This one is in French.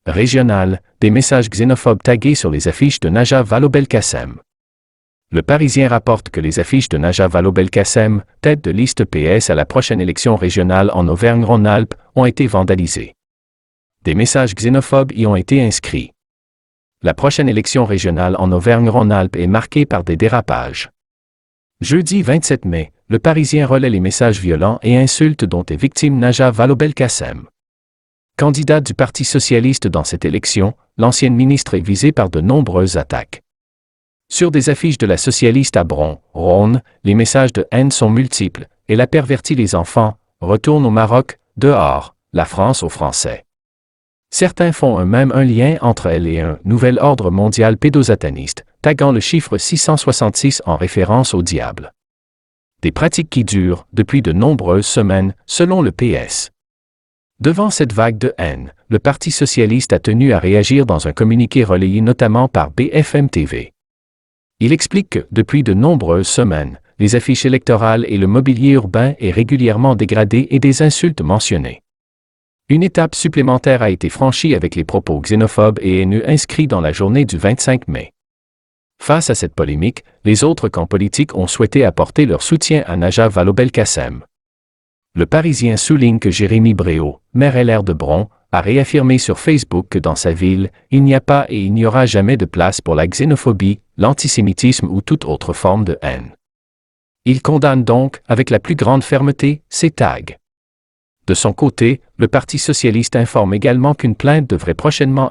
Régional, des messages xénophobes tagués sur les affiches de Najat Vallaud-Belkacem. Le Parisien rapporte que les affiches de Najat Vallaud-Belkacem, tête de liste PS à la prochaine élection régionale en Auvergne-Rhône-Alpes, ont été vandalisés. Des messages xénophobes y ont été inscrits. La prochaine élection régionale en Auvergne-Rhône-Alpes est marquée par des dérapages. Jeudi 27 mai, le Parisien relaie les messages violents et insultes dont est victime Najat Vallaud-Belkacem. Candidate du Parti socialiste dans cette élection, l'ancienne ministre est visée par de nombreuses attaques. Sur des affiches de la socialiste à Bron, Rhône, les messages de haine sont multiples. Elle a perverti les enfants, retourne au Maroc, dehors, la France aux Français. Certains font eux-mêmes un lien entre elle et un nouvel ordre mondial pédosataniste, taguant le chiffre 666 en référence au diable. Des pratiques qui durent depuis de nombreuses semaines, selon le PS. Devant cette vague de haine, le Parti socialiste a tenu à réagir dans un communiqué relayé notamment par BFM TV. Il explique que, depuis de nombreuses semaines, les affiches électorales et le mobilier urbain est régulièrement dégradé et des insultes mentionnées. Une étape supplémentaire a été franchie avec les propos xénophobes et haineux inscrits dans la journée du 25 mai. Face à cette polémique, les autres camps politiques ont souhaité apporter leur soutien à Najat Vallaud-Belkacem. Le Parisien souligne que Jérémy Bréau, maire LR de Bron, a réaffirmé sur Facebook que dans sa ville, il n'y a pas et il n'y aura jamais de place pour la xénophobie, l'antisémitisme ou toute autre forme de haine. Il condamne donc, avec la plus grande fermeté, ces tags. De son côté, le Parti socialiste informe également qu'une plainte devrait prochainement